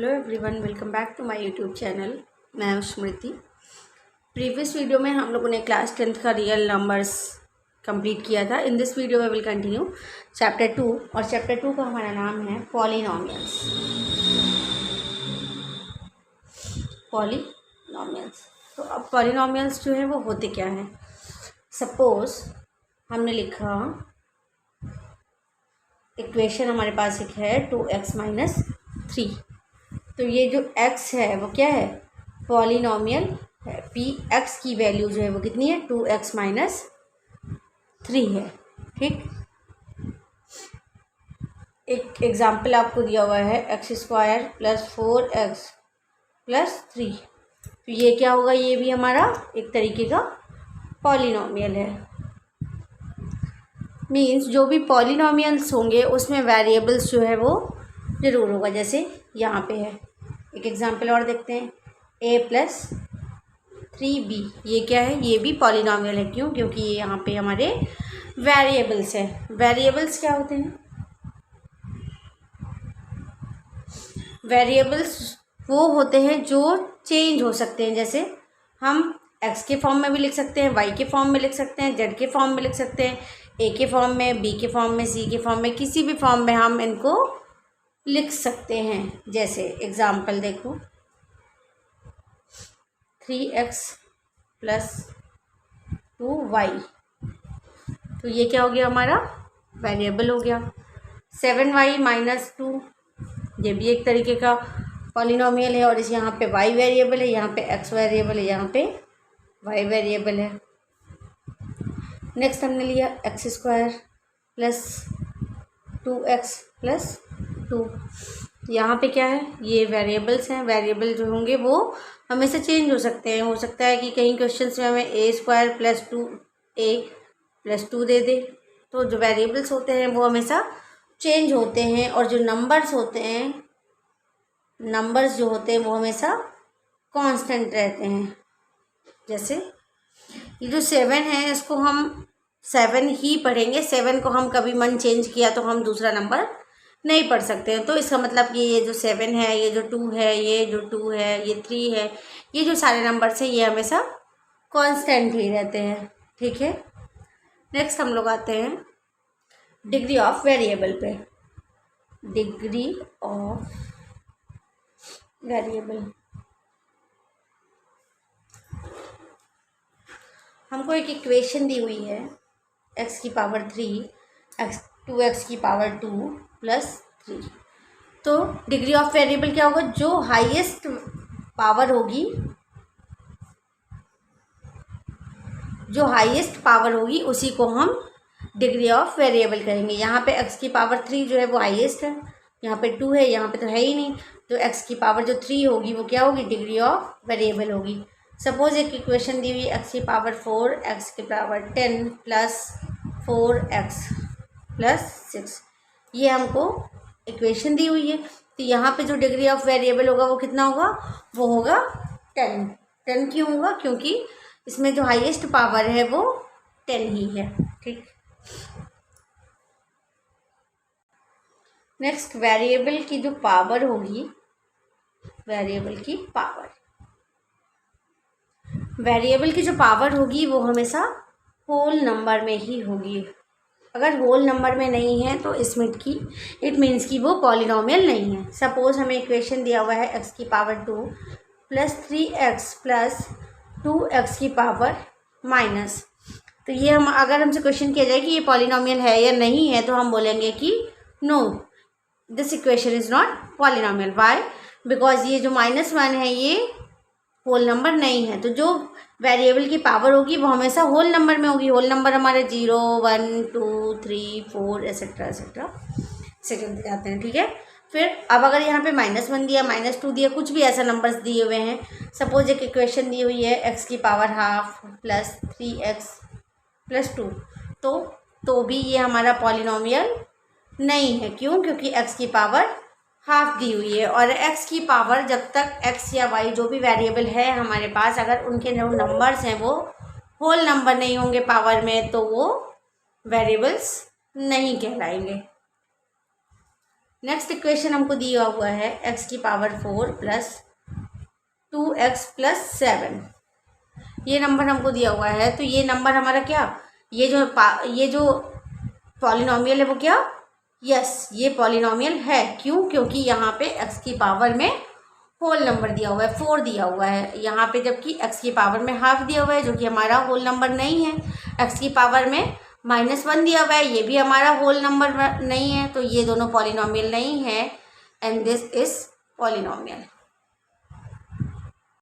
Hello everyone, welcome back to my YouTube channel. मैं हूं स्मृति। Previous video में हम लोगों ने क्लास 10th का रियल नंबर्स कंप्लीट किया था। In this video we will continue chapter 2 और चैप्टर 2 का हमारा नाम है पॉलिनॉमियल्स। पॉलिनॉमियल्स तो अब पॉलिनॉमियल्स जो है वो होते क्या हैं। सपोज हमने लिखा इक्वेशन हमारे पास एक है 2x-3। तो ये जो x है वो क्या है, पॉलिनॉमियल है। पी एक्स की वैल्यू जो है वो कितनी है, 2x-3 है। ठीक, एक एग्जाम्पल आपको दिया हुआ है x² + 4x + 3। तो ये क्या होगा, ये भी हमारा एक तरीके का पॉलिनॉमियल है। मीन्स जो भी पॉलिनॉमियल्स होंगे उसमें वेरिएबल्स जो है वो ज़रूर होगा। जैसे यहाँ पे है, एक एग्जांपल और देखते हैं, a + 3b। ये क्या है, ये भी पॉलिनॉमियल है। क्यों? क्योंकि ये यहाँ पे हमारे वेरिएबल्स हैं। वेरिएबल्स क्या होते हैं? वेरिएबल्स वो होते हैं जो चेंज हो सकते हैं। जैसे हम x के फॉर्म में भी लिख सकते हैं, y के फॉर्म में लिख सकते हैं, z के फॉर्म में लिख सकते हैं, a के फॉर्म में, b के फॉर्म में, c के फॉर्म में, किसी भी फॉर्म में हम इनको लिख सकते हैं। जैसे एग्जाम्पल देखो, 3x + 2y। तो ये क्या हो गया, हमारा वेरिएबल हो गया। 7y - 2, ये भी एक तरीके का पॉलिनॉमियल है। और इस यहाँ पे y वेरिएबल है, यहाँ पे x वेरिएबल है, यहाँ पे y वेरिएबल है। नेक्स्ट हमने लिया x² + 2x + 2। यहाँ पे क्या है, ये वेरिएबल्स हैं। वेरिएबल जो होंगे वो हमेशा चेंज हो सकते हैं। हो सकता है कि कहीं क्वेश्चंस में हमें a² + 2a + 2 दे दे। तो जो वेरिएबल्स होते हैं वो हमेशा चेंज होते हैं, और जो नंबर्स होते हैं, नंबर्स जो होते हैं वो हमेशा कांस्टेंट रहते हैं। जैसे ये जो 7 है, इसको हम 7 ही पढ़ेंगे। 7 को हम कभी मन चेंज किया तो हम दूसरा नंबर नहीं पढ़ सकते हैं। तो इसका मतलब कि ये जो 7 है, ये जो 2 है, ये जो 2 है, ये 3 है, ये जो सारे नंबर्स हैं ये हमेशा कांस्टेंट ही रहते हैं। ठीक है, नेक्स्ट हम लोग आते हैं डिग्री ऑफ वेरिएबल पे। डिग्री ऑफ वेरिएबल, हमको एक इक्वेशन दी हुई है x⁻³ 2x⁻2 + 3। तो डिग्री ऑफ वेरिएबल क्या होगा, जो हाईएस्ट पावर होगी, जो हाईएस्ट पावर होगी उसी को हम डिग्री ऑफ वेरिएबल करेंगे। यहाँ पे x⁻³ जो है वो हाईएस्ट है, यहाँ पे 2 है, यहाँ पे तो है ही नहीं। तो x⁻³ होगी वो क्या होगी, डिग्री ऑफ वेरिएबल होगी। सपोज एक इक्वेशन दी हुई x⁻4 x⁻10 + 4x + 6। ये हमको इक्वेशन दी हुई है। तो यहाँ पे जो डिग्री ऑफ वेरिएबल होगा वो कितना होगा, वो होगा 10। 10 क्यों होगा, क्योंकि इसमें जो हाईएस्ट पावर है वो 10 ही है। ठीक, नेक्स्ट वेरिएबल की जो पावर होगी, वेरिएबल की पावर, वेरिएबल की जो पावर होगी वो हमेशा होल नंबर में ही होगी। अगर होल नंबर में नहीं है तो इट मीन्स कि वो पॉलिनॉमियल नहीं है। सपोज हमें इक्वेशन दिया हुआ है x⁻2 + 3x + 2x⁻−। तो ये हम, अगर हमसे क्वेश्चन किया जाए कि ये पॉलिनॉमियल है या नहीं है, तो हम बोलेंगे कि no, this equation is not polynomial. Why? Because ये जो -1 है ये होल नंबर नहीं है। तो जो वेरिएबल की पावर होगी वो हमेशा होल नंबर में होगी। होल नंबर हमारे 0 1 2 3 4 एसेट्रा एसेट्रा से चलते जाते हैं। ठीक है, फिर अब अगर यहाँ पे -1 दिया, -2 दिया, कुछ भी ऐसा नंबर्स दिए हुए हैं। सपोज एक इक्वेशन दी हुई है x⁻½ + 3x + 2। तो भी ये हमारा पॉलिनॉमियल नहीं है। क्यों? क्योंकि x⁻½ दी हुई है। और x की पावर, जब तक x या y जो भी वेरिएबल है हमारे पास, अगर उनके जो नंबर्स हैं वो होल नंबर नहीं होंगे पावर में, तो वो वेरिएबल्स नहीं कहलाएंगे। नेक्स्ट इक्वेशन हमको दिया हुआ है x की पावर 4 प्लस 2x प्लस 7, ये नंबर हमको दिया हुआ है। तो ये नंबर हमारा क्या, ये जो पॉलिनॉमियल है वो क्या, यस ये पॉलिनॉमियल है। क्यों, क्योंकि यहाँ पे x की पावर में होल नंबर दिया हुआ है 4 दिया हुआ है यहाँ पे, जबकि x की पावर में हाफ दिया हुआ है जो कि हमारा होल नंबर नहीं है। x की पावर में -1 दिया हुआ है, ये भी हमारा होल नंबर नहीं है। तो ये दोनों पॉलिनॉमियल नहीं है एंड दिस इज पॉलिनॉमियल।